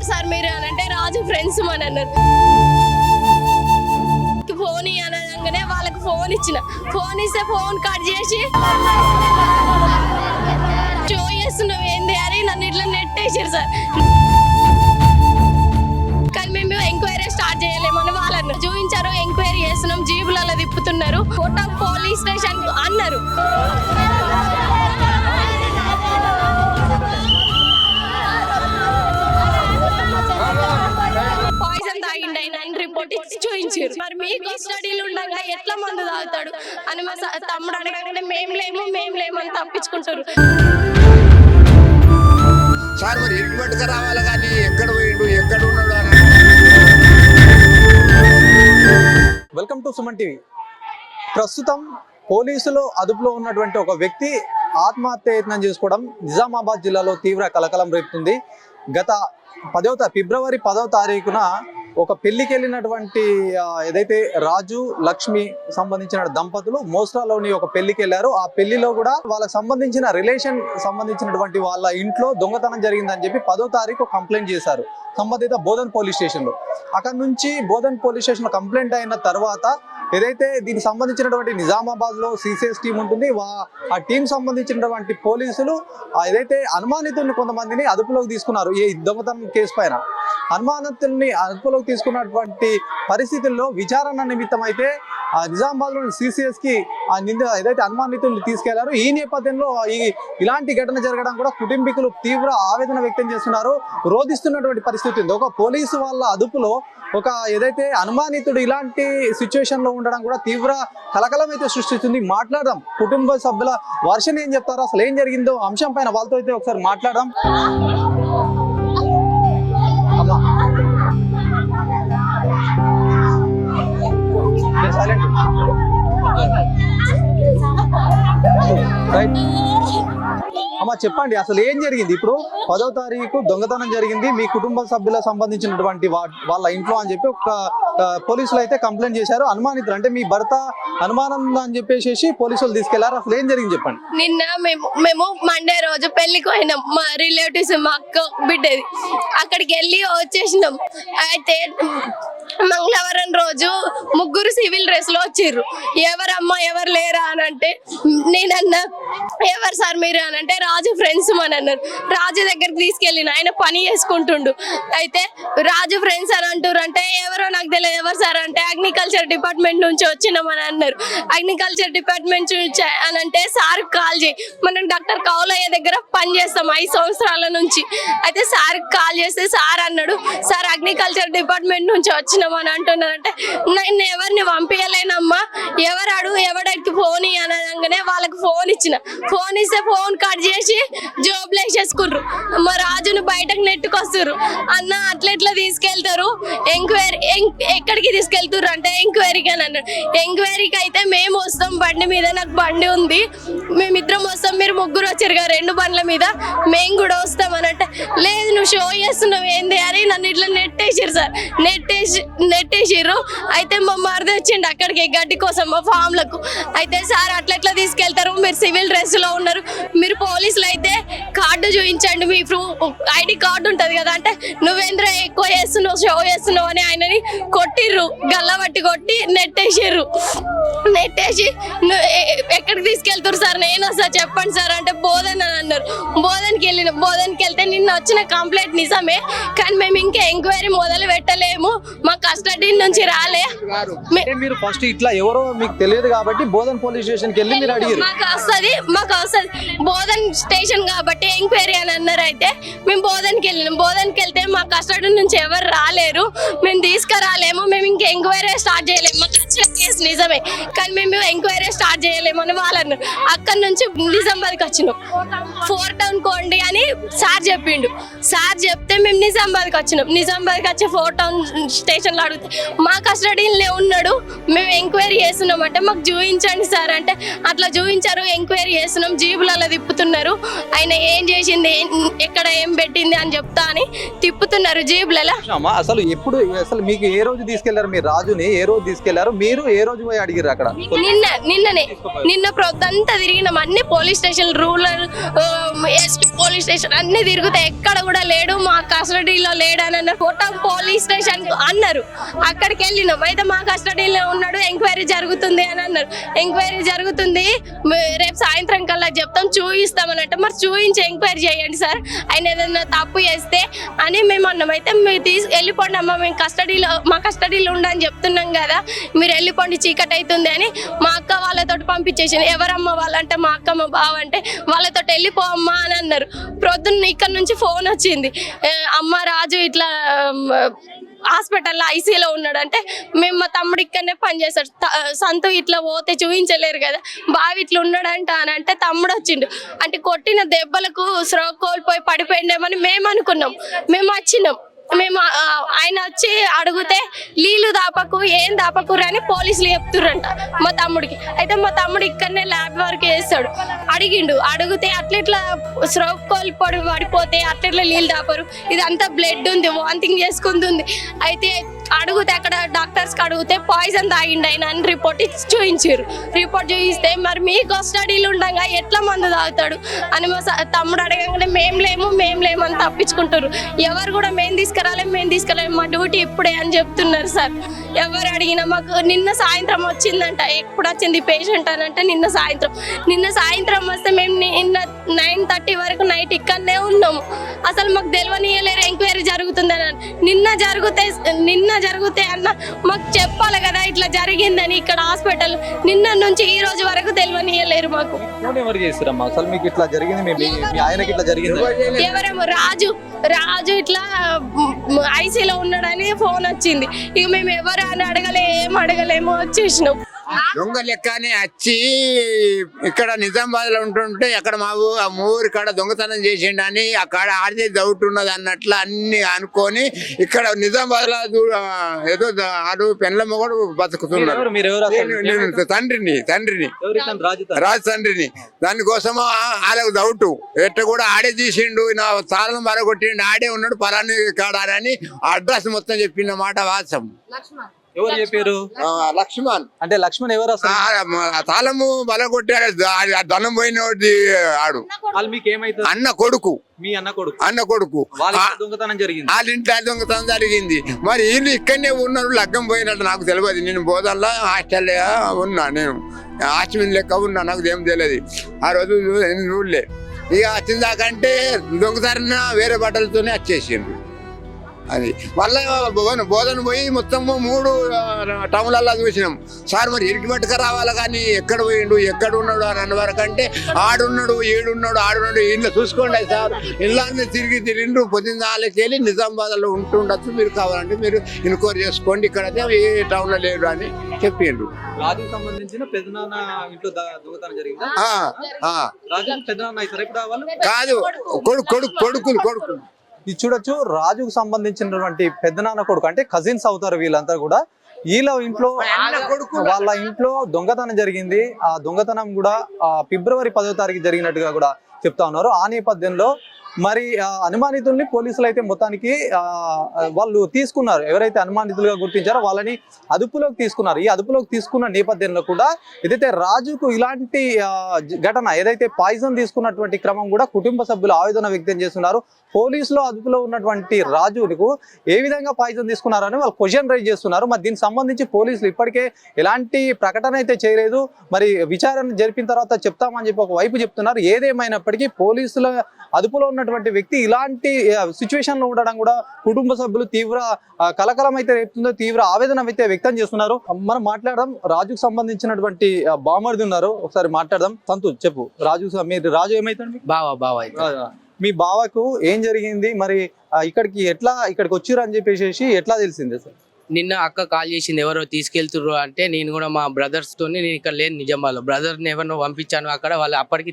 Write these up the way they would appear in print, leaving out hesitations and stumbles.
Sir మీరు అని అంటే రాజు ఫ్రెండ్స్ అని అన్నారు. ఫోన్ అనగానే వాళ్ళకి ఫోన్ ఇచ్చిన, ఫోన్ ఇస్తే ఫోన్ కట్ చేసి షో చేస్తున్నావు ఏంది అని నన్ను ఇట్లా నెట్టేసారు సార్. కానీ మేము ఎంక్వైరీ స్టార్ట్ చేయలేమని వాళ్ళని చూపించారు. ఎంక్వైరీ చేస్తున్నాం, జీబులలో తిప్పుతున్నారు, కోట పోలీస్ స్టేషన్ అన్నారు. పాయిజన్ తాగిండి ఆయన అని రిపోర్ట్ ఇచ్చి చూపించారు. మరి మీకు స్టడీలు ఉండగా ఎట్లా మందు తాగుతాడు అని మా తమ్ముడు అడగగానే మేము లేము అని తప్పించుకుంటారు. సార్ మరి ఇంటికి రావాలి కానీ ఎక్కడ పోయిండు ఎక్కడ ఉన్నాడు అని. Welcome to Suman TV. ప్రస్తుతం పోలీసులు అదుపులో ఉన్నటువంటి ఒక వ్యక్తి ఆత్మహత్య యత్నం చేసుకోవడం నిజామాబాద్ జిల్లాలో తీవ్ర కలకలం రేపుతుంది. గత ఫిబ్రవరి 10వ తారీఖున ఒక పెళ్లికి వెళ్ళినటువంటి ఏదైతే రాజు లక్ష్మి సంబంధించిన దంపతులు మోస్రాలోని ఒక పెళ్లికి వెళ్ళారు. ఆ పెళ్లిలో కూడా వాళ్ళకి సంబంధించిన రిలేషన్ సంబంధించినటువంటి వాళ్ళ ఇంట్లో దొంగతనం జరిగిందని చెప్పి 10వ తారీఖు కంప్లైంట్ చేశారు సంబంధిత బోధన్ పోలీస్ స్టేషన్లో. అక్కడ నుంచి బోధన్ పోలీస్ స్టేషన్లో కంప్లైంట్ అయిన తర్వాత ఏదైతే దీనికి సంబంధించినటువంటి నిజామాబాద్లో సిసిఎస్ టీం ఉంటుంది, ఆ టీం సంబంధించినటువంటి పోలీసులు ఏదైతే అనుమానితుల్ని కొంతమందిని అదుపులోకి తీసుకున్నారు. ఈ దొంగతనం కేసు పైన అనుమానితుల్ని అదుపులోకి తీసుకున్నటువంటి పరిస్థితుల్లో విచారణ నిమిత్తం అయితే నిజామాబాద్లోని సిసిఎస్కి ఏదైతే అనుమానితుల్ని తీసుకెళ్లారు. ఈ నేపథ్యంలో ఇలాంటి ఘటన జరగడం కూడా కుటుంబీకులు తీవ్ర ఆవేదన వ్యక్తం చేస్తున్నారు, రోధిస్తున్నటువంటి పరిస్థితి ఉంది. ఒక పోలీసు వాళ్ళ అదుపులో ఒక ఏదైతే అనుమానితుడు ఇలాంటి సిచ్యువేషన్ లో ఉండడం కూడా తీవ్ర కలకలం అయితే సృష్టిస్తుంది. మాట్లాడదాం, కుటుంబ సభ్యుల వర్షన్ ఏం చెప్తారో, అసలు ఏం జరిగిందో అంశం పైన వాళ్ళతో అయితే ఒకసారి మాట్లాడదాం. అమ్మా చెప్పండి, అసలు ఏం జరిగింది? ఇప్పుడు 10వ తారీఖు దొంగతనం జరిగింది మీ కుటుంబ సభ్యులకు సంబంధించినటువంటి వాళ్ళ ఇంట్లో అని చెప్పి ఒక పోలీసులు అయితే కంప్లైంట్ చేశారు. అనుమానితులు అంటే మీ భర్త అనుమానం అని చెప్పేసి పోలీసులు తీసుకెళ్లారు. అసలు ఏం జరిగింది చెప్పండి. నిన్న మేము మండే రోజు పెళ్లికి పోయినాం, మా రిలేటివ్స్ మా అక్క బిడ్డది. అక్కడికి వెళ్ళి వచ్చేసినాం. అయితే మంగళవారం రోజు ముగ్గురు సివిల్ డ్రెస్ లో వచ్చిర్రు. ఎవరమ్మా ఎవరు లేరా అని అంటే నేనన్నా ఎవరు సార్ మీరు అని అంటే రాజు ఫ్రెండ్స్ అని అన్నారు. రాజు దగ్గరికి తీసుకెళ్ళిన, ఆయన పని చేసుకుంటుండు. అయితే రాజు ఫ్రెండ్స్ అని అంటారు అంటే ఎవరో నాకు తెలియదు. ఎవరు సార్ అంటే అగ్రికల్చర్ డిపార్ట్మెంట్ నుంచి వచ్చినామని అన్నారు. అగ్రికల్చర్ డిపార్ట్మెంట్ నుంచి అని అంటే సార్ కాల్ చేయి, మనం డాక్టర్ కౌలయ్య దగ్గర పని చేస్తాం 5 సంవత్సరాల నుంచి. అయితే సార్ కాల్ చేస్తే సార్ అన్నాడు, సార్ అగ్రికల్చర్ డిపార్ట్మెంట్ నుంచి వచ్చినామని అంటున్నారంటే నేను ఎవరిని పంపించలేనమ్మా, ఎవడికి ఫోన్ అనగానే వాళ్ళకి ఫోన్ ఇచ్చిన, ఫోన్ ఇస్తే ఫోన్ కట్ చేసి జోబులు వేసేసుకుర్రు. మా రాజును బయటకు నెట్టుకొస్తారు. అన్న అట్లా తీసుకెళ్తారు, ఎంక్వైరీ ఎక్కడికి తీసుకెళ్తారు అంటే ఎంక్వైరీకి అని అన్నాడు. ఎంక్వైరీకి అయితే మేము వస్తాం బండి మీద, నాకు బండి ఉంది, మేమిద్దరం వస్తాం, మీరు ముగ్గురు వచ్చారు కదా 2 బండ్ల మీద, మేము కూడా వస్తాం అని అంటే లేదు నువ్వు షో చేస్తున్నావు ఏంది అని నన్ను ఇట్లా నెట్టేసారు సార్. నెట్టేసిర్రు. అయితే మా మరిది వచ్చిండు అక్కడికి గడ్డి కోసం మా ఫామ్లకు. అయితే సార్ అట్లా తీసుకెళ్తారు, మీరు సివిల్ డ్రెస్ లో ఉన్నారు, మీరు పోలీసులు అయితే కార్డు చూపించండి, మీ ఐడి కార్డు ఉంటది కదా అంటే నువ్వేంద్ర ఎక్కువ చేస్తున్నావు షో చేస్తున్నావు అని ఆయనని కొట్టిర్రు, గల్లబట్టి కొట్టి నెట్టేసిర్రు. నెట్టేసి ఎక్కడికి తీసుకెళ్తారు సార్, నేను వస్తా చెప్పండి సార్ అంటే బోధన్ అని అన్నారు. బోధన్కి వెళ్తే నిన్న వచ్చిన కంప్లైంట్ నిజమే, కానీ మేము ఇంకా ఎంక్వైరీ మొదలు పెట్టలేము, మా కస్టడీ నుంచి రాలే. మీరు ఫస్ట్ ఇట్లా ఎవరో మీకు తెలియదు కాబట్టి బోధన్ పోలీస్ స్టేషన్ కి వెళ్ళి మీరు అడిగారు. మాకు వస్తుంది బోధన్ స్టేషన్ కాబట్టి ఎంక్వైరీ అని అన్నారు. అయితే మేము బోధన్కి వెళ్ళినాం. బోధన్కి వెళ్తే మా కస్టడీ నుంచి ఎవరు రాలేరు, మేము తీసుకురాలేము, మేము ఇంకా ఎంక్వైరీ స్టార్ట్ చేయలేము, మాకు వచ్చిన కేసు నిజమే కానీ మేము ఎంక్వైరీ స్టార్ట్ చేయలేము అని వాళ్ళు అన్నారు. అక్కడి నుంచి నిజామాబాద్కి వచ్చినాం. 4 టౌన్ కోండి అని సార్ చెప్పిండు. సార్ చెప్తే మేము నిజామాబాద్కి వచ్చినాం. నిజామాబాద్కి వచ్చి 4 టౌన్ స్టేషన్లో అడిగితే మా కస్టడీలో ఉన్నాడు, మేము ఎంక్వైరీ చేస్తున్నాం అంటే మాకు చూపించండి సార్ అంటే అట్లా చూపించారు. ఎంక్వైరీ చేస్తున్నాం, జీబులలో తిప్పుతున్నారు, ఆయన ఏం చేసింది ఎక్కడ ఏం పెట్టింది అని చెప్తా అని తిప్పుతున్నారు జీబులలో. అసలు మీకు ఏ రోజు తీసుకెళ్లారు? మీ రాజుని ఏ రోజు తీసుకెళ్లారు? మీరు ఏ రోజు పోయి అడిగిర్రు అక్కడ? నిన్న ప్రొద్దంతా తిరిగినాం, అన్ని police station, rural SP police station అన్ని తిరిగితే ఎక్కడ కూడా లేడు, మా కస్టడీలో లేడు అని అన్నారు. కోటం పోలీస్ స్టేషన్ అన్నారు, అక్కడికి వెళ్ళినాం. అయితే మా కస్టడీలో ఉన్నాడు, ఎంక్వైరీ జరుగుతుంది అని అన్నారు. ఎంక్వైరీ జరుగుతుంది, రేపు సాయంత్రం కల్లా చెప్తాం, చూపిస్తామని అంటే, మరి చూపించి ఎంక్వైరీ చేయండి సార్, ఆయన ఏదైనా తప్పు చేస్తే అని మేము అన్నాం. అయితే మీరు వెళ్ళిపోండి అమ్మ, మేము మా కస్టడీలో ఉండని చెప్తున్నాం కదా, మీరు వెళ్ళిపోండి చీకటి అవుతుంది అని మా అక్క వాళ్ళతో పంపించేసింది. ఎవరమ్మ వాళ్ళంటే మా అక్క మా బావ అంటే, వాళ్ళతో వెళ్ళిపోమ్మా అని అన్నారు. ప్రొద్దున్న ఇక్కడ నుంచి ఫోన్ వచ్చింది, అమ్మ రాజు ఇట్లా హాస్పిటల్లో ఐసీలో ఉన్నాడు అంటే, మేము మా తమ్ముడు ఇక్కడనే పనిచేస్తాడు, సంతు ఇట్లా పోతే చూపించలేరు కదా, బావి ఇట్లా ఉన్నాడంట అని అంటే, తమ్ముడు వచ్చిండు అంటే కొట్టిన దెబ్బలకు స్రో కోల్పోయి పడిపోయిండేమని మేము అనుకున్నాం. మేము వచ్చినాం, ఆయన వచ్చి అడిగితే నీళ్ళు దాపకు ఏం దాపకు అని పోలీసులు చెప్తుర్రంట మా తమ్ముడికి. అయితే మా తమ్ముడు ఇక్కడనే ల్యాబ్ వర్క్ చేస్తాడు, అడిగితే అట్లా స్ట్రోక్ కోల్పోయి పడిపోతే అట్లా నీళ్ళు దాపరు, ఇదంతా బ్లడ్ ఉంది, వాంతింగ్ చేసుకుంటుంది. అయితే అడిగితే అక్కడ డాక్టర్స్కి అడిగితే పాయిజన్ తాగిండు ఆయన అని రిపోర్ట్ చూపించారు. రిపోర్ట్ చూపిస్తే మరి మీ కస్టడీలు ఉండగా ఎట్లా మందు తాగుతాడు అని మా తమ్ముడు అడగగానే మేము లేము అని తప్పించుకుంటారు. ఎవరు కూడా మేము తీసుకురాలేము, మా డ్యూటీ ఇప్పుడే అని చెప్తున్నారు సార్. ఎవరు అడిగినా మాకు నిన్న సాయంత్రం వచ్చిందంట. ఎప్పుడు వచ్చింది పేషెంట్ అని అంటే నిన్న సాయంత్రం వస్తే మేము నిన్న 9:30 వరకు నైట్ ఇక్కడనే ఉన్నాము. అసలు మాకు తెలియనియలేరు ఎంక్వైరీ జరుగుతుందని. నిన్న జరిగితే అన్న మాకు చెప్పాలి కదా ఇట్లా జరిగిందని. ఇక్కడ హాస్పిటల్ నిన్న నుంచి ఈ రోజు వరకు తెలియనియలేరు మాకు. అసలు మీకు ఇట్లా జరిగింది, మీ ఆయనకి ఇట్లా జరిగింది, ఎవరేమో రాజు ఇట్లా ఐసీలో ఉన్నాడని ఫోన్ వచ్చింది. ఇక మేము ఎవరు అని అడగలేము వచ్చేసినాం. దొంగ లెక్కనే వచ్చి ఇక్కడ నిజామాబాద్ లో ఉంటుంటే అక్కడ మా ఊరి కాడ దొంగతనం చేసిండని అక్కడ ఆడితే డౌట్ ఉన్నది అన్నట్లు అన్ని అనుకొని ఇక్కడ నిజామాబాద్ లో ఏదో ఆడు పెండ్లమ్మ కూడా బతుకుతున్నాడు. తండ్రిని రాజు తండ్రిని. దానికోసము వాళ్ళకు డౌట్ ఎట్ట కూడా ఆడే తీసిండు, నా తాళం మరగొట్టిండు, ఆడే ఉన్నాడు పలాని కాడారని అడ్రస్ మొత్తం చెప్పిన మాట వాస్తవం. ఎవరు చెప్పారు? లక్ష్మణ్. అంటే లక్ష్మణ్ ఎవరు? తాళము బలగొట్టాడు, ధనం పోయినోడి ఆడు. అన్న కొడుకు, మీ అన్న కొడుకు దొంగతనం జరిగింది, వాళ్ళ ఇంట్లో దొంగతనం జరిగింది. మరి వీళ్ళు ఇక్కడనే ఉన్నారు, లగ్గం పోయినట్టు నాకు తెలియదు. నేను బోధనలో హాస్టల్ ఉన్నా, నేను హాస్టల్ లెక్క ఉన్నా, నాకు ఏం తెలియదు ఆ రోజు చూడలే. ఇక వచ్చిందాకంటే దొంగతనం వేరే బట్టలతోనే వచ్చేసిండ్రు. అది మళ్ళీ బోధన పోయి మొత్తము 3 టౌన్లలో చూసినాం సార్. మరి ఇరికి పట్టుక రావాలి కానీ ఎక్కడ పోయిండు ఎక్కడ ఉన్నాడు అని అన్న వరకు అంటే ఆడున్నాడు ఆడున్నాడు ఇంట్లో చూసుకోండి సార్. ఇళ్ళని తిరిగిండ్రు, పొద్దున్న వాళ్ళకి వెళ్ళి నిజామాబాద్లో ఉంటుండొచ్చు, మీరు కావాలంటే మీరు ఇన్క్వైరీ చేసుకోండి, ఇక్కడైతే ఏ టౌన్లో లేడు అని చెప్పిండ్రు. రాజుకు సంబంధించిన పెద్దనాన్న ఇంట్లో దొంగతనం జరిగింది. కాదు, కొడుకులు ఇది చూడొచ్చు, రాజుకు సంబంధించినటువంటి పెద్దనాన్న కొడుకు అంటే కజిన్స్ అవుతారు వీళ్ళంతా కూడా. వీళ్ళ ఇంట్లో వాళ్ళ ఇంట్లో దొంగతనం జరిగింది. ఆ దొంగతనం కూడా ఫిబ్రవరి 10వ తారీఖు జరిగినట్టుగా కూడా చెప్తా ఉన్నారు. ఆ నేపథ్యంలో మరి అనుమానితుల్ని పోలీసులు అయితే మొత్తానికి వాళ్ళు తీసుకున్నారు. ఎవరైతే అనుమానితులుగా గుర్తించారో వాళ్ళని అదుపులోకి తీసుకున్నారు. ఈ అదుపులోకి తీసుకున్న నేపథ్యంలో కూడా ఏదైతే రాజుకు ఇలాంటి ఘటన ఏదైతే పాయిజన్ తీసుకున్నటువంటి క్రమం కూడా కుటుంబ సభ్యులు ఆవేదన వ్యక్తం చేస్తున్నారు. పోలీసులో అదుపులో ఉన్నటువంటి రాజుకు ఏ విధంగా పాయిజన్ తీసుకున్నారని వాళ్ళు క్వశ్చన్ రైజ్ చేస్తున్నారు. మరి దీనికి సంబంధించి పోలీసులు ఇప్పటికే ఎలాంటి ప్రకటన అయితే చేయలేదు. మరి విచారణ జరిపిన తర్వాత చెప్తామని చెప్పి ఒకవైపు చెప్తున్నారు. ఏదేమైనప్పటికీ పోలీసుల అదుపులో ఉన్నటువంటి వ్యక్తి ఇలాంటి సిచ్యువేషన్ లో ఉండడం కూడా కుటుంబ సభ్యులు తీవ్ర కలకలం అయితే రేపుతుందో, తీవ్ర ఆవేదన అయితే వ్యక్తం చేస్తున్నారు. మనం మాట్లాడదాం. రాజుకు సంబంధించినటువంటి బామర్ది ఉన్నారు, ఒకసారి మాట్లాడదాం. సంతు చెప్పు, మీరు రాజు ఏమైతుంది? బావ మీ బావకు ఏం జరిగింది, మరి ఇక్కడికి వచ్చిర్రు అని చెప్పేసి ఎట్లా తెలిసిందే సార్? నిన్న అక్క కాల్ చేసింది, ఎవరో తీసుకెళ్తుర్రు అంటే నేను కూడా మా బ్రదర్స్ తోని, నేను ఇక్కడ లేను నిజామాబాద్లో, బ్రదర్ని ఎవరినో పంపించాను అక్కడ, వాళ్ళు అప్పటికి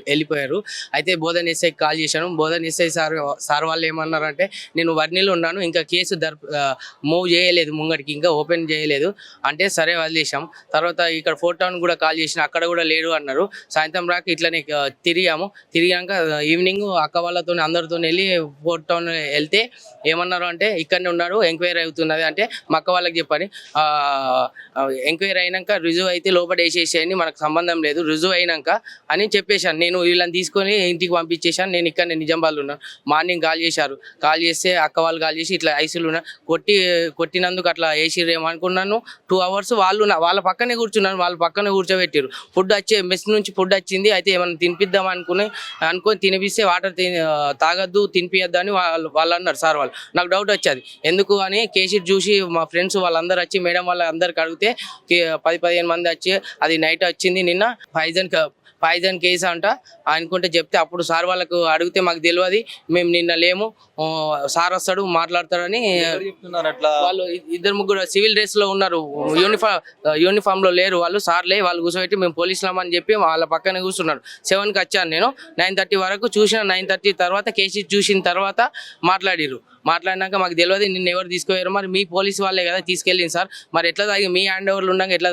వెళ్ళిపోయారు. అయితే బోధన్ ఎస్ఐకి కాల్ చేశాను. బోధన్ ఎస్ఐ సార్ వాళ్ళు ఏమన్నారంటే, నేను వర్ణిలో ఉన్నాను, ఇంకా కేసు మూవ్ చేయలేదు, ముంగడికి ఇంకా ఓపెన్ చేయలేదు అంటే సరే వదిలేసాం. తర్వాత ఇక్కడ 4 టౌన్ కూడా కాల్ చేసిన, అక్కడ కూడా లేడు అన్నారు. సాయంత్రం రాక ఇట్లనే తిరిగాక ఈవినింగ్ అక్క వాళ్ళతో అందరితో వెళ్ళి 4 టౌన్ వెళ్తే ఏమన్నారు అంటే ఇక్కడనే ఉన్నారు, ఎంక్వైరీ అవుతున్నది అంటే మా అక్క వాళ్ళకి చెప్పని ఎంక్వైరీ అయినాక రుజువు అయితే లోపల వేసేసేయండి, మనకు సంబంధం లేదు, రుజువు అయినాక అని చెప్పేశాను. నేను వీళ్ళని తీసుకొని ఇంటికి పంపించేశాను. నేను ఇక్కడ నిజామాబాద్లో ఉన్నాను. మార్నింగ్ కాల్ చేశారు. కాల్ చేస్తే అక్క వాళ్ళు కాల్ చేసి ఇట్లా ఐసీలు ఉన్నా కొట్టినందుకు అట్లా వేసిరేమో అనుకున్నాను. 2 hours వాళ్ళ పక్కనే కూర్చున్నాను. వాళ్ళ పక్కనే కూర్చోబెట్టారు. ఫుడ్ మెస్ నుంచి ఫుడ్ వచ్చింది. అయితే ఏమైనా తినిపిద్దాం అనుకుని తినిపిస్తే వాటర్ తాగద్దు తినిపియద్దు అని వాళ్ళు అన్నారు. సార్ వాళ్ళు నాకు డౌట్ వచ్చేది ఎందుకు అని కేసీట్ చూసి మా ఫ్రెండ్స్ వాళ్ళందరూ వచ్చి మేడం వాళ్ళ అందరికి అడిగితే 10-15 మంది వచ్చి అది నైట్ వచ్చింది నిన్న పాయిజన్ కేసు అంట అనుకుంటే చెప్తే అప్పుడు సార్ వాళ్ళకు అడిగితే మాకు తెలియదు, మేము నిన్న లేము, సార్ వస్తాడు మాట్లాడతాడని వాళ్ళు 2-3 సివిల్ డ్రెస్ లో ఉన్నారు. యూనిఫామ్ లో లేరు వాళ్ళు. సార్లే వాళ్ళు కూర్చోబెట్టి మేము పోలీసులమని చెప్పి వాళ్ళ పక్కనే కూర్చున్నారు. 7కి వచ్చాను నేను. 9:30 వరకు చూసిన. 9:30 తర్వాత కేసీ చూసిన తర్వాత మాట్లాడినాక మాకు తెలియదు నిన్న ఎవరు తీసుకుపోయారు, మరి మీ పోలీసు వాళ్ళే కదా తీసుకెళ్ళింది సార్, మరి ఎట్లా మీ హ్యాండ్ ఓవర్లు ఉండగా ఎట్లా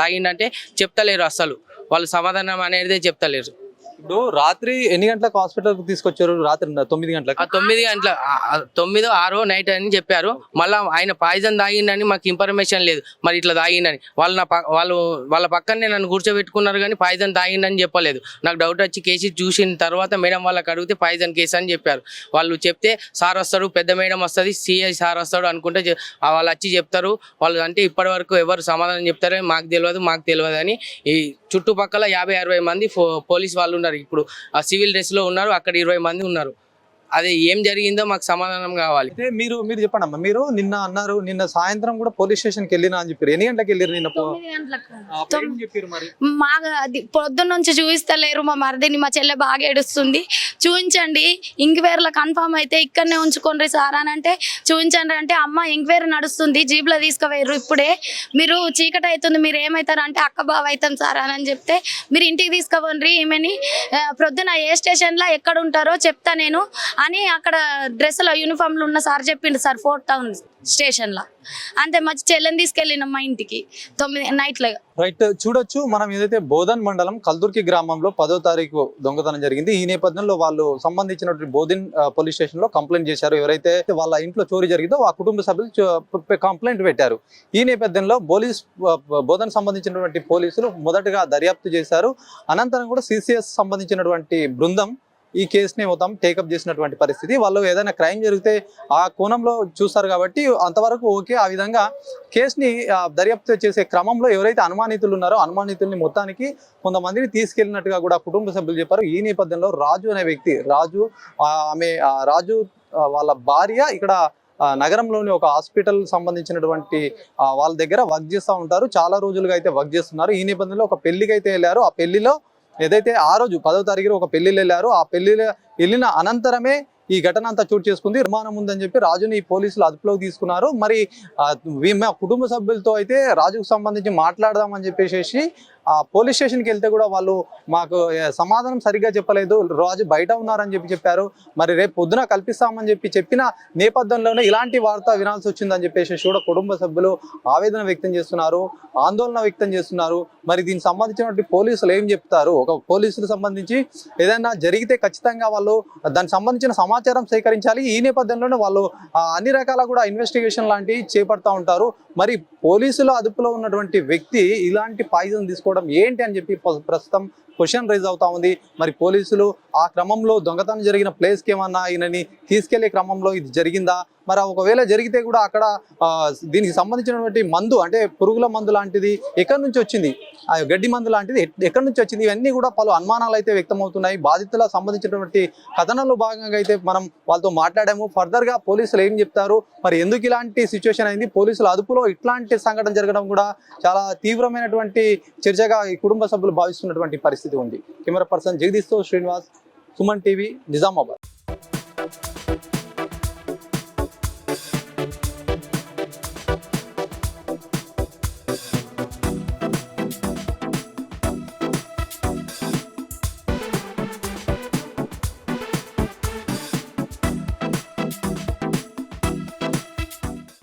తాగిందంటే చెప్తలేరు. అసలు వాళ్ళు సమాధానం అనేది చెప్తలేరు. ఇప్పుడు రాత్రి ఎన్ని గంటలకు హాస్పిటల్కి తీసుకొచ్చారు? రాత్రి 9 గంటలకు. 9 గంటల 9-6 నైట్ అని చెప్పారు. మళ్ళీ ఆయన పాయిజన్ తాగిండని మాకు ఇన్ఫర్మేషన్ లేదు. మరి ఇట్లా తాగిండని వాళ్ళ పక్కనే నన్ను కూర్చోబెట్టుకున్నారు కానీ పాయిజన్ తాగిండని చెప్పలేదు. నాకు డౌట్ వచ్చి కేసు చూసిన తర్వాత మేడం వాళ్ళకి అడిగితే పాయిజన్ కేసు అని చెప్పారు. వాళ్ళు చెప్తే సార్ వస్తాడు, పెద్ద మేడం వస్తుంది, సిఐ సార్ వస్తాడు అనుకుంటే వాళ్ళు వచ్చి చెప్తారు. వాళ్ళు అంటే ఇప్పటి వరకు ఎవరు సమాధానం చెప్తారని మాకు తెలియదు అని ఈ చుట్టుపక్కల 50-60 మంది పోలీస్ వాళ్ళు ఉన్నారు. ఇప్పుడు ఆ సివిల్ డ్రెస్ లో ఉన్నారు. అక్కడ 20 మంది ఉన్నారు. అదే ఏం జరిగిందో మాకు సమాధానం కావాలి. అయితే మీరు చెప్పండి అమ్మా. మీరు నిన్న అన్నారు నిన్న సాయంత్రం కూడా పోలీస్ స్టేషన్కి వెళ్ళినా అని చెప్పారు. ఎన్ని గంటలకు వెళ్ళారు నిన్న? 9 గంటలకు. చెప్పారు మరి మాకు అది పొద్దున్న నుంచి చూపిస్తలేరు. మా మరిదిని మా చెల్లె బాగా ఏడుస్తుంది. చూపించండి ఎంక్వైరీలో కన్ఫామ్ అయితే ఇక్కడనే ఉంచుకోండి సార్ అని అంటే చూపించండి అంటే అమ్మ ఎంక్వైరీ నడుస్తుంది, జీప్లో తీసుకుపోయారు, ఇప్పుడే మీరు చీకటి అవుతుంది, మీరు ఏమవుతారు అంటే అక్క బావ అవుతాం సార్ అని చెప్తే మీరు ఇంటికి తీసుకుపోండి ఈమెని, ప్రొద్దున ఏ స్టేషన్లో ఎక్కడ ఉంటారో చెప్తా నేను అని అక్కడ డ్రెస్సులో యూనిఫామ్లో ఉన్న సార్ చెప్పిండు సార్ 4 Town స్టేషన్లో. అంతే మంచి చెల్లెని తీసుకెళ్ళినాం మా ఇంటికి 9 నైట్లో. రైట్, చూడొచ్చు మనం ఏదైతే బోధన్ మండలం కల్దుర్కి గ్రామంలో 10వ తారీఖు దొంగతనం జరిగింది. ఈ నేపథ్యంలో వాళ్ళు సంబంధించినటువంటి బోధన్ పోలీస్ స్టేషన్ లో కంప్లైంట్ చేశారు. ఎవరైతే వాళ్ళ ఇంట్లో చోరీ జరిగిందో ఆ కుటుంబ సభ్యులు కంప్లైంట్ పెట్టారు. ఈ నేపథ్యంలో బోధన్ సంబంధించినటువంటి పోలీసులు మొదటగా దర్యాప్తు చేశారు. అనంతరం కూడా సిసిఎస్ సంబంధించినటువంటి బృందం ఈ కేసుని మొత్తం టేకప్ చేసినటువంటి పరిస్థితి. వాళ్ళు ఏదైనా క్రైమ్ జరిగితే ఆ కోణంలో చూస్తారు కాబట్టి అంతవరకు ఓకే. ఆ విధంగా కేసుని దర్యాప్తు చేసే క్రమంలో ఎవరైతే అనుమానితులు ఉన్నారో అనుమానితుల్ని మొత్తానికి కొంతమందిని తీసుకెళ్ళినట్టుగా కూడా కుటుంబ సభ్యులు చెప్పారు. ఈ నేపథ్యంలో రాజు అనే వ్యక్తి, రాజు వాళ్ళ భార్య ఇక్కడ నగరంలోని ఒక హాస్పిటల్ సంబంధించినటువంటి వాళ్ళ దగ్గర వర్క్ చేస్తూ ఉంటారు. చాలా రోజులుగా అయితే వర్క్ చేస్తున్నారు. ఈ నేపథ్యంలో ఒక పెళ్లికి అయితే వెళ్ళారు. ఆ పెళ్లిలో ఏదైతే ఆ రోజు 10వ తారీఖు ఒక పెళ్లిలో వెళ్ళారు. ఆ పెళ్లిలో వెళ్ళిన అనంతరమే ఈ ఘటన అంతా చోటు చేసుకుంది. నిర్మాణం ఉందని చెప్పి రాజుని పోలీసులు అదుపులోకి తీసుకున్నారు. మరి మా కుటుంబ సభ్యులతో అయితే రాజుకు సంబంధించి మాట్లాడదామని చెప్పేసి పోలీస్ స్టేషన్కి వెళ్తే కూడా వాళ్ళు మాకు సమాధానం సరిగ్గా చెప్పలేదు, రాజు బయట ఉన్నారని చెప్పారు. మరి రేపు పొద్దున కల్పిస్తామని చెప్పిన నేపథ్యంలోనే ఇలాంటి వార్త వినాల్సి వచ్చిందని చెప్పేసి కూడా కుటుంబ సభ్యులు ఆవేదన వ్యక్తం చేస్తున్నారు, ఆందోళన వ్యక్తం చేస్తున్నారు. మరి దీనికి సంబంధించినటువంటి పోలీసులు ఏం చెప్తారు? ఒక పోలీసులకు సంబంధించి ఏదైనా జరిగితే ఖచ్చితంగా వాళ్ళు దానికి సంబంధించిన సమాచారం సేకరించాలి. ఈ నేపథ్యంలోనే వాళ్ళు అన్ని రకాల కూడా ఇన్వెస్టిగేషన్ లాంటివి చేపడతా ఉంటారు. మరి పోలీసుల అదుపులో ఉన్నటువంటి వ్యక్తి ఇలాంటి పాయిజన్ తీసుకోవడం ఏంటి అని చెప్పి ప్రస్తుతం క్వశ్చన్ రైజ్ అవుతా ఉంది. మరి పోలీసులు ఆ క్రమంలో దొంగతనం జరిగిన ప్లేస్కి ఏమన్నా ఈయనని తీసుకెళ్లే క్రమంలో ఇది జరిగిందా? మరి ఒకవేళ జరిగితే కూడా అక్కడ దీనికి సంబంధించినటువంటి మందు అంటే పురుగుల మందు లాంటిది ఎక్కడి నుంచి వచ్చింది, ఆ గడ్డి మందు లాంటిది ఎక్కడి నుంచి వచ్చింది, ఇవన్నీ కూడా పలు అనుమానాలు అయితే వ్యక్తమవుతున్నాయి. బాధితులకు సంబంధించినటువంటి కథనంలో భాగంగా అయితే మనం వాళ్ళతో మాట్లాడాము. ఫర్దర్గా పోలీసులు ఏం చెప్తారు, మరి ఎందుకు ఇలాంటి సిచ్యువేషన్ అయింది, పోలీసుల అదుపులో ఇట్లాంటి సంఘటన జరగడం కూడా చాలా తీవ్రమైనటువంటి చర్చగా ఈ కుటుంబ సభ్యులు భావిస్తున్నటువంటి పరిస్థితి ఉంది. కెమెరా పర్సన్ జగదీష్తో శ్రీనివాస్, సుమన్ టీవీ, నిజామాబాద్.